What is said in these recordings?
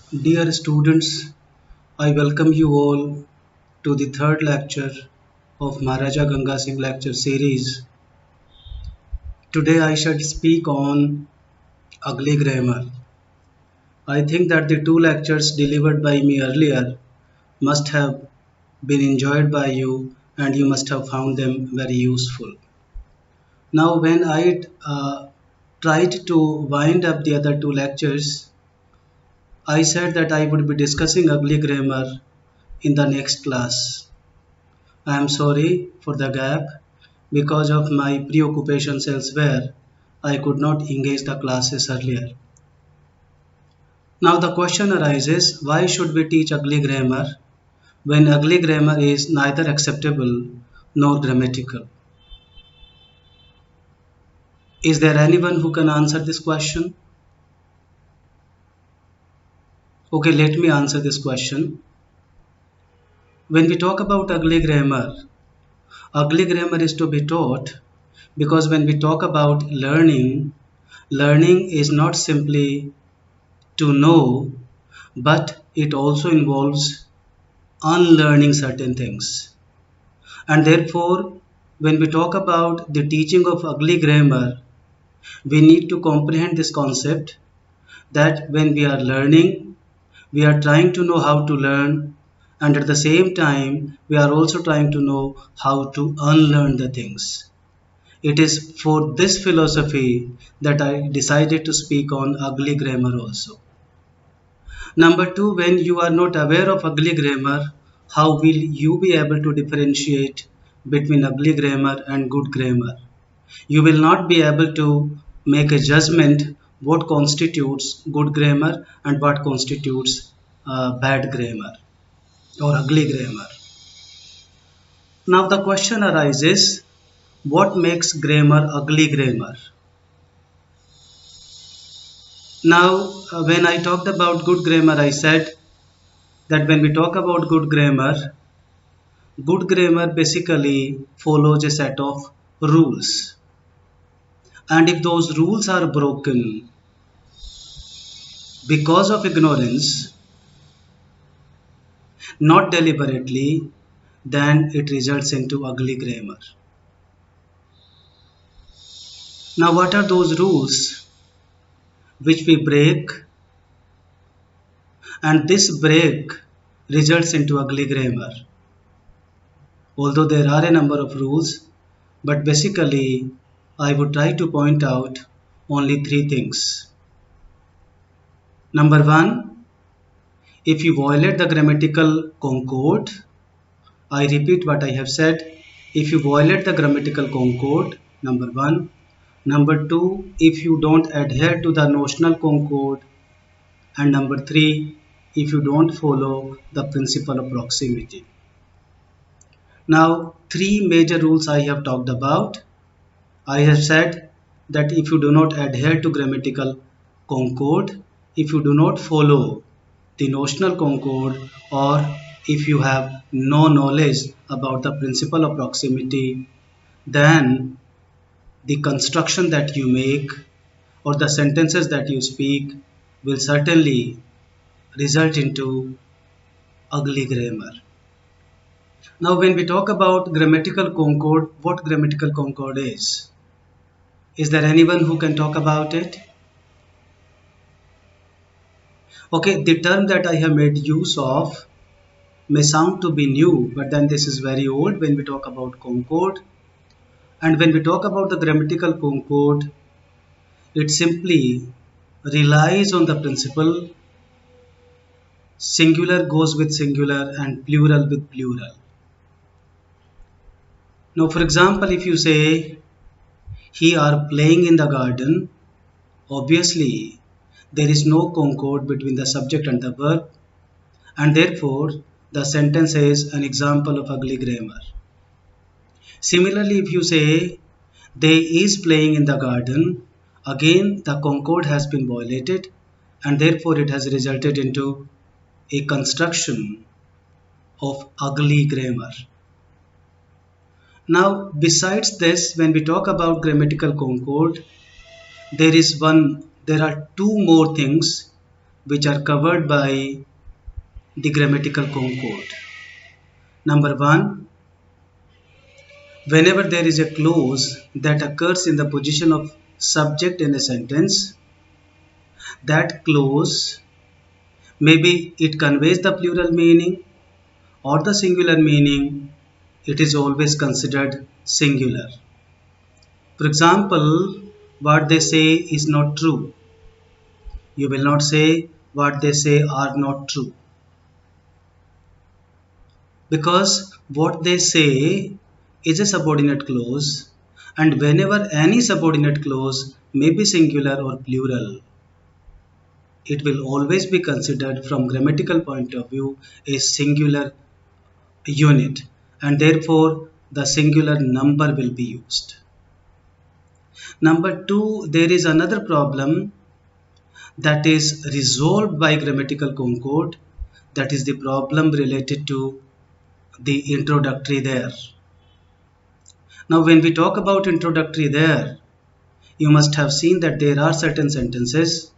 Dear students, I welcome you all to the third lecture of Maharaja Ganga Singh lecture series. Today I shall speak on ugly grammar. I think that the two lectures delivered by me earlier must have been enjoyed by you and you must have found them very useful. Now when I tried to wind up the other two lectures, I said that I would be discussing ugly grammar in the next class. I am sorry for the gap. Because of my preoccupations elsewhere, I could not engage the classes earlier. Now the question arises, why should we teach ugly grammar when ugly grammar is neither acceptable nor grammatical? Is there anyone who can answer this question? Okay, let me answer this question. When we talk about ugly grammar is to be taught because when we talk about learning, learning is not simply to know, but it also involves unlearning certain things. And therefore, when we talk about the teaching of ugly grammar, we need to comprehend this concept that when we are learning, we are trying to know how to learn, and at the same time, we are also trying to know how to unlearn the things. It is for this philosophy that I decided to speak on ugly grammar also. Number two, when you are not aware of ugly grammar, how will you be able to differentiate between ugly grammar and good grammar? You will not be able to make a judgment what constitutes good grammar and what constitutes bad grammar or ugly grammar. Now the question arises, what makes grammar ugly grammar? Now, when I talked about good grammar, I said that when we talk about good grammar basically follows a set of rules. And if those rules are broken because of ignorance, not deliberately, then it results into ugly grammar. Now, what are those rules which we break? And this break results into ugly grammar. Although there are a number of rules, but basically, I would try to point out only three things. Number one, if you violate the grammatical concord, I repeat what I have said. If you violate the grammatical concord, number one. Number two, if you don't adhere to the notional concord. And number three, if you don't follow the principle of proximity. Now, three major rules I have talked about. I have said that if you do not adhere to grammatical concord, if you do not follow the notional concord, or if you have no knowledge about the principle of proximity, then the construction that you make or the sentences that you speak will certainly result into ugly grammar. Now, when we talk about grammatical concord, what grammatical concord is? Is there anyone who can talk about it? Okay, the term that I have made use of may sound to be new, but then this is very old when we talk about concord. And when we talk about the grammatical concord, it simply relies on the principle singular goes with singular and plural with plural. Now, for example, if you say, he are playing in the garden, obviously there is no concord between the subject and the verb, and therefore the sentence is an example of ugly grammar. Similarly, if you say, they is playing in the garden, again the concord has been violated and therefore it has resulted into a construction of ugly grammar. Now, besides this, when we talk about grammatical concord, there are two more things which are covered by the grammatical concord. Number one, whenever there is a clause that occurs in the position of subject in a sentence, that clause, maybe it conveys the plural meaning or the singular meaning, it is always considered singular. For example, what they say is not true. You will not say what they say are not true. Because what they say is a subordinate clause, and whenever any subordinate clause may be singular or plural, it will always be considered from grammatical point of view a singular unit, and therefore the singular number will be used. Number two, there is another problem that is resolved by grammatical concord, that is the problem related to the introductory there. Now when we talk about introductory there, you must have seen that there are certain sentences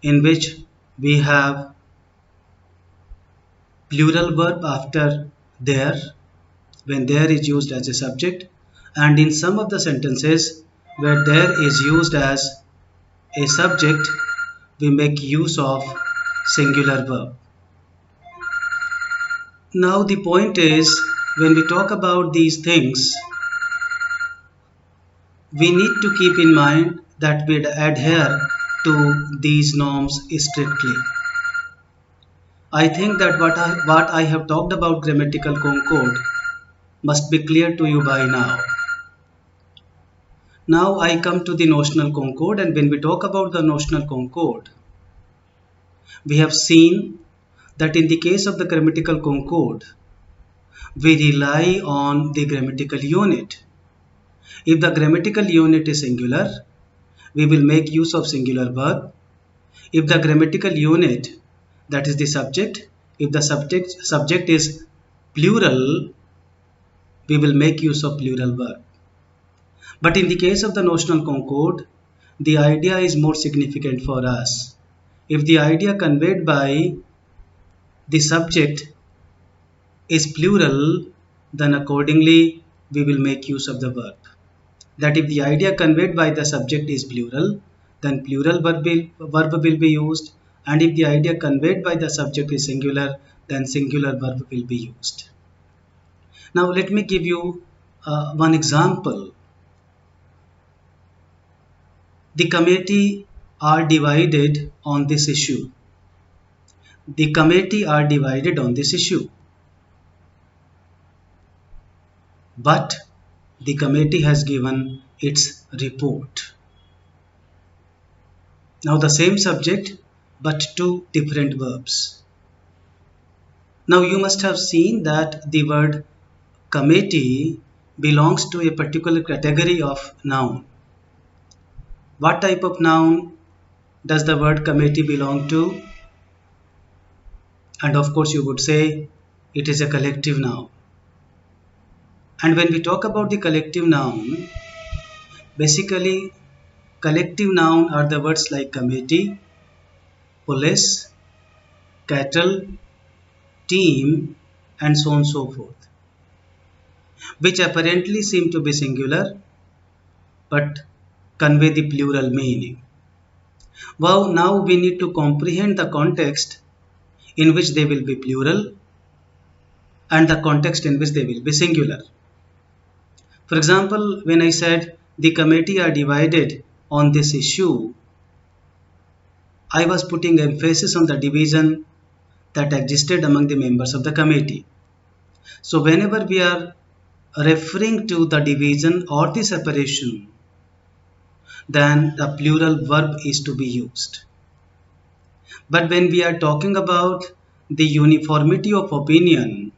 in which we have plural verb after there when there is used as a subject, and in some of the sentences where there is used as a subject we make use of singular verb. Now the point is, when we talk about these things, we need to keep in mind that we adhere to these norms strictly. I think that what I have talked about grammatical concord must be clear to you by now. Now I come to the notional concord, and when we talk about the notional concord, we have seen that in the case of the grammatical concord, we rely on the grammatical unit. If the grammatical unit is singular, we will make use of singular verb. If the grammatical unit, that is the subject, if the subject is plural, we will make use of plural verb. But in the case of the notional concord, the idea is more significant for us. If the idea conveyed by the subject is plural, then accordingly we will make use of the verb. That if the idea conveyed by the subject is plural, then plural verb will be used, and if the idea conveyed by the subject is singular, then singular verb will be used. Now let me give you one example. The committee are divided on this issue. The committee are divided on this issue. But the committee has given its report. Now the same subject but two different verbs. Now you must have seen that the word committee belongs to a particular category of noun. What type of noun does the word committee belong to? And of course you would say it is a collective noun. And when we talk about the collective noun, basically collective noun are the words like committee, police, cattle, team, and so on and so forth, which apparently seem to be singular but convey the plural meaning. Well, now we need to comprehend the context in which they will be plural and the context in which they will be singular. For example, when I said the committee are divided on this issue, I was putting emphasis on the division that existed among the members of the committee. So whenever we are referring to the division or the separation, then the plural verb is to be used. But when we are talking about the uniformity of opinion,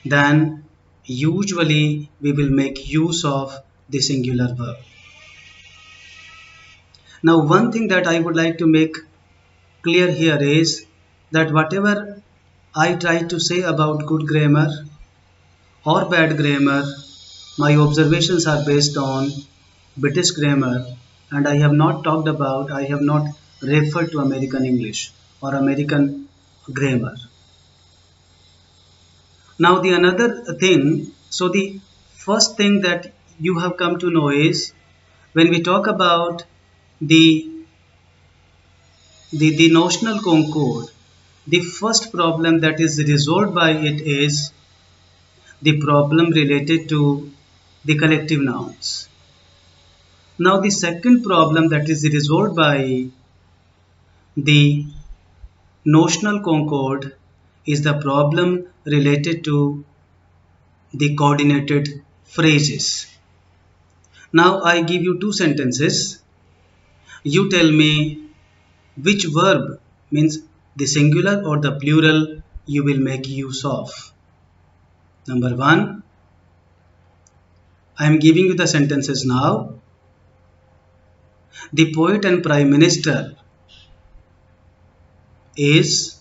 then usually we will make use of the singular verb. Now one thing that I would like to make clear here is that whatever I try to say about good grammar or bad grammar, my observations are based on British grammar, and I have not refer to American English or American grammar. Now the another thing, so the first thing that you have come to know is when we talk about the the notional concord, the first problem that is resolved by it is the problem related to the collective nouns. Now the second problem that is resolved by the notional concord is the problem related to the coordinated phrases. Now I give you two sentences. You tell me which verb, means the singular or the plural, you will make use of. Number one, I am giving you the sentences now. The poet and prime minister is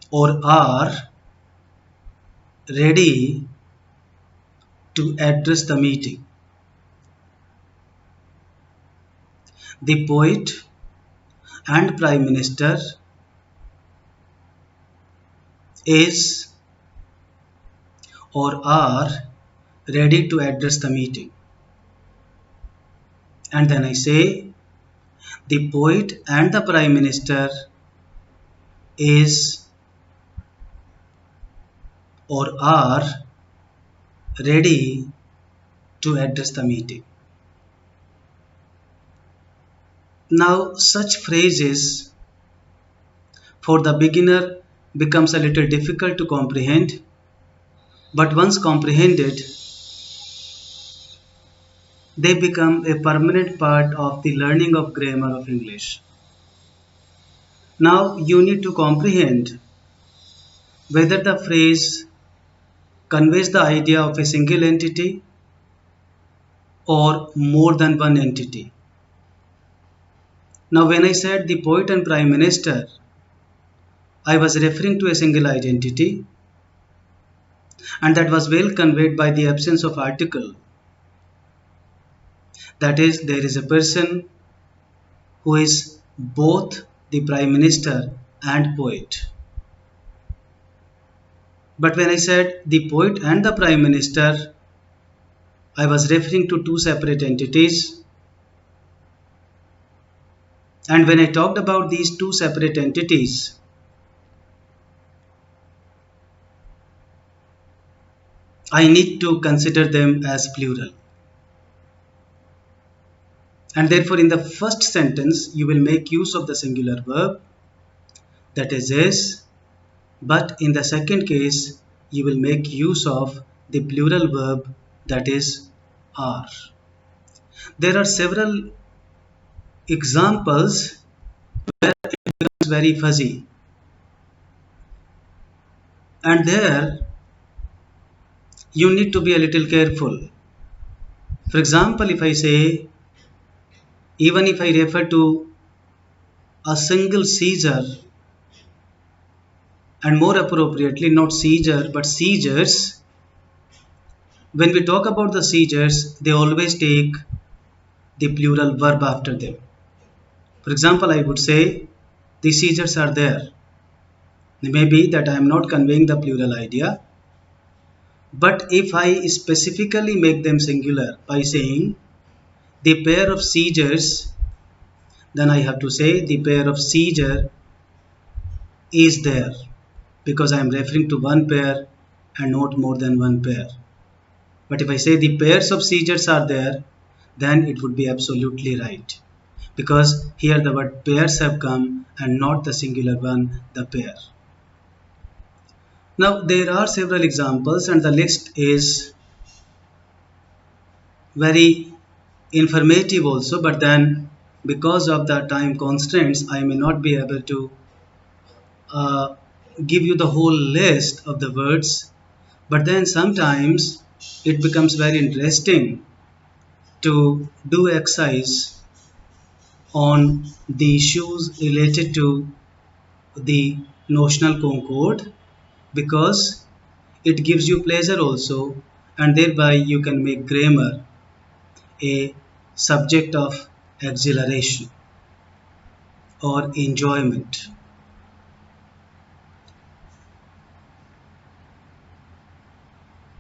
or are ready to address the meeting. The poet and prime minister is or are ready to address the meeting. And then I say the poet and the prime minister is or are ready to address the meeting. Now such phrases for the beginner becomes a little difficult to comprehend, but once comprehended they become a permanent part of the learning of grammar of English. Now you need to comprehend whether the phrase conveys the idea of a single entity or more than one entity. Now when I said the poet and prime minister, I was referring to a single identity, and that was well conveyed by the absence of article. That is, there is a person who is both the prime minister and poet. But when I said the poet and the prime minister, I was referring to two separate entities. And when I talked about these two separate entities, I need to consider them as plural. And therefore in the first sentence you will make use of the singular verb, that is, but in the second case you will make use of the plural verb, that is, are. There are several examples where it becomes very fuzzy, and there you need to be a little careful. For example, if I say, even if I refer to a single seizure, and more appropriately not seizure but seizures, when we talk about the seizures they always take the plural verb after them. For example, I would say the seizures are there. It may be that I am not conveying the plural idea, but if I specifically make them singular by saying the pair of seizures, then I have to say the pair of seizure is there, because I am referring to one pair and not more than one pair. But if I say the pairs of seizures are there, then it would be absolutely right, because here the word pairs have come and not the singular one, the pair. Now there are several examples and the list is very informative also, but then because of the time constraints I may not be able to uh, give you the whole list of the words, but then sometimes it becomes very interesting to do exercise on the issues related to the notional concord, because it gives you pleasure also, and thereby you can make grammar a subject of exhilaration or enjoyment.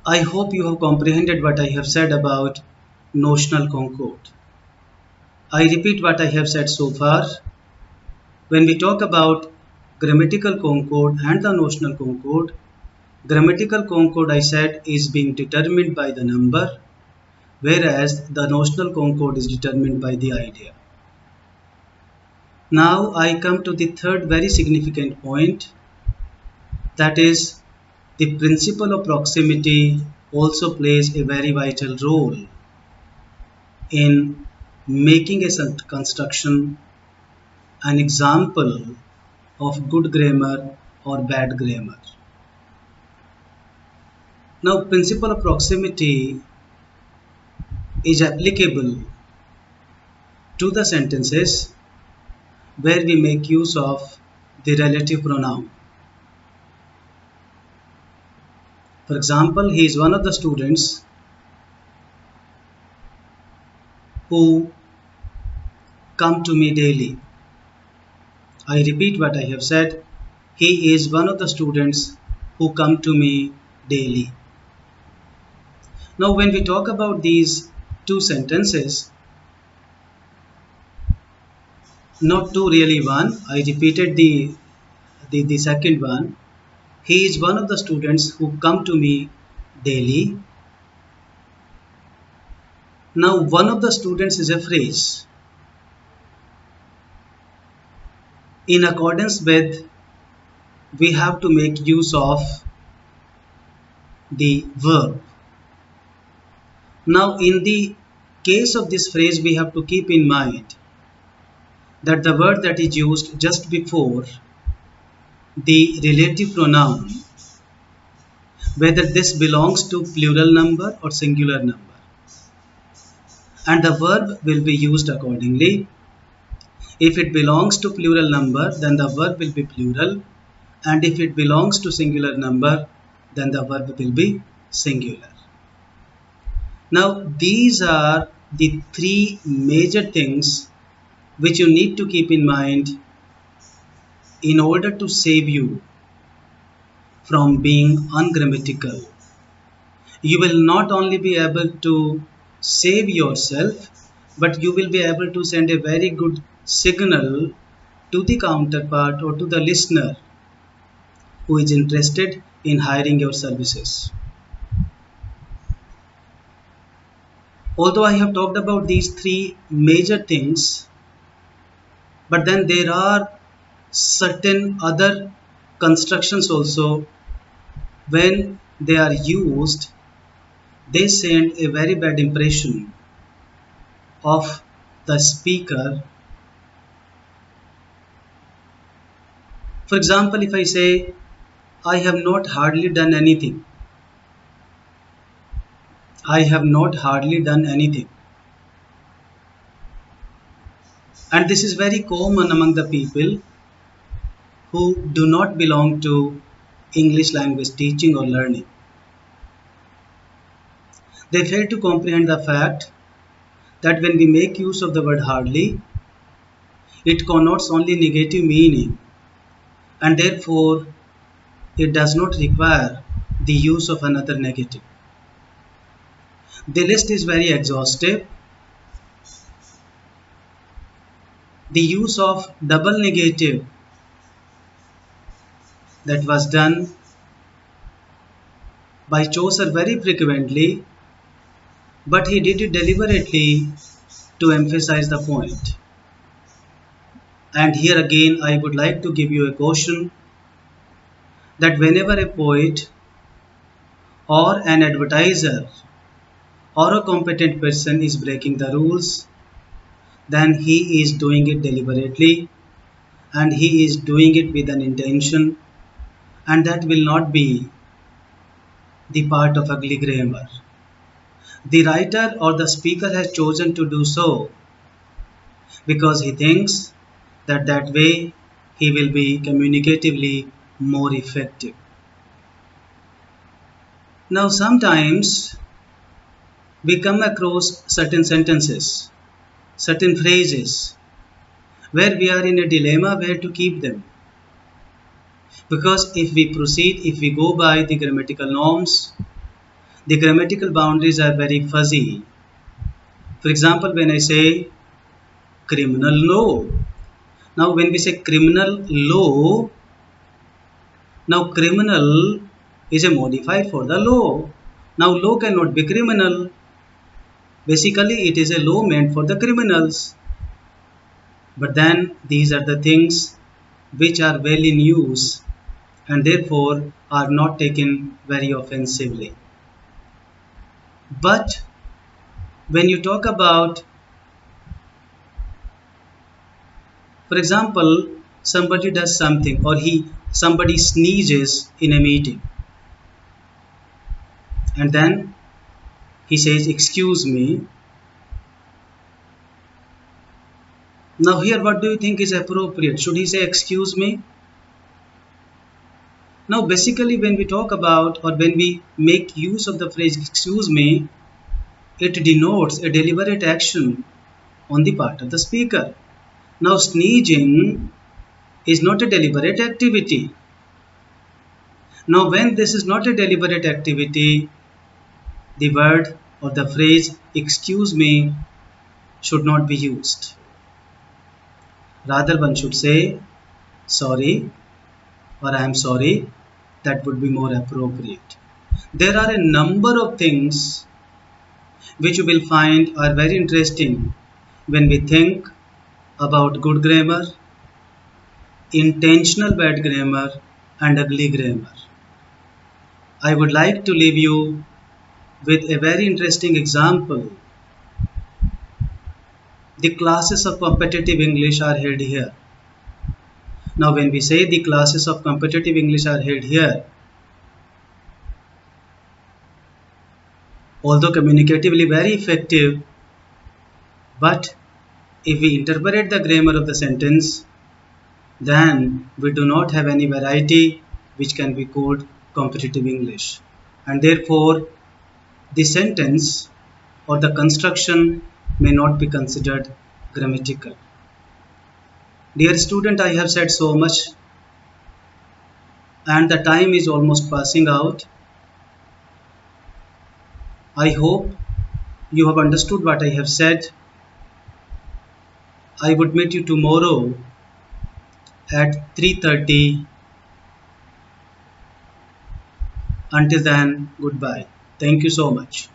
I hope you have comprehended what I have said about notional concord. I repeat what I have said so far. When we talk about grammatical concord and the notional concord, grammatical concord I said is being determined by the number, whereas the notional concord is determined by the idea. Now I come to the third very significant point, that is the principle of proximity also plays a very vital role in making a construction an example of good grammar or bad grammar. Now, principle of proximity is applicable to the sentences where we make use of the relative pronoun. For example, he is one of the students who come to me daily. I repeat what I have said. He is one of the students who come to me daily. Now, when we talk about these two sentences, not two, really one. I repeated the second one. He is one of the students who come to me daily. Now, one of the students is a phrase. In accordance with, we have to make use of the verb. Now, in the case of this phrase, we have to keep in mind that the word that is used just before the relative pronoun, whether this belongs to plural number or singular number, and the verb will be used accordingly. If it belongs to plural number, then the verb will be plural, and if it belongs to singular number, then the verb will be singular. Now, these are the three major things which you need to keep in mind in order to save you from being ungrammatical. You will not only be able to save yourself, but you will be able to send a very good signal to the counterpart or to the listener who is interested in hiring your services. Although I have talked about these three major things, but then there are certain other constructions also. When they are used, they send a very bad impression of the speaker. For example, if I say, I have not hardly done anything. I have not hardly done anything. And this is very common among the people who do not belong to English language teaching or learning. They fail to comprehend the fact that when we make use of the word hardly, it connotes only negative meaning, and therefore it does not require the use of another negative. The list is very exhaustive. The use of double negative that was done by Chaucer very frequently, but he did it deliberately to emphasize the point. And here again, I would like to give you a caution that whenever a poet or an advertiser or a competent person is breaking the rules, then he is doing it deliberately and he is doing it with an intention, and that will not be the part of ugly grammar. The writer or the speaker has chosen to do so because he thinks that that way he will be communicatively more effective. Now, sometimes we come across certain sentences certain phrases where we are in a dilemma where to keep them. Because if we proceed, if we go by the grammatical norms, the grammatical boundaries are very fuzzy. For example, when I say criminal law, now when we say criminal law, now criminal is a modifier for the law. Now law cannot be criminal. Basically, it is a law meant for the criminals. But then these are the things which are well in use and therefore are not taken very offensively. But when you talk about, for example, somebody does something or somebody sneezes in a meeting and then he says, "Excuse me." Now here what do you think is appropriate? Should he say excuse me? Now basically when we talk about or when we make use of the phrase excuse me, it denotes a deliberate action on the part of the speaker. Now sneezing is not a deliberate activity. Now when this is not a deliberate activity, the word or the phrase excuse me should not be used. Rather one should say sorry or I am sorry. That would be more appropriate. There are a number of things which you will find are very interesting when we think about good grammar, intentional bad grammar, and ugly grammar. I would like to leave you with a very interesting example. The classes of competitive English are held here. Now, when we say the classes of competitive English are held here, although communicatively very effective, but if we interpret the grammar of the sentence, then we do not have any variety which can be called competitive English. And therefore, the sentence or the construction may not be considered grammatical. Dear student, I have said so much and the time is almost passing out. I hope you have understood what I have said. I would meet you tomorrow at 3:30. Until then, goodbye. Thank you so much.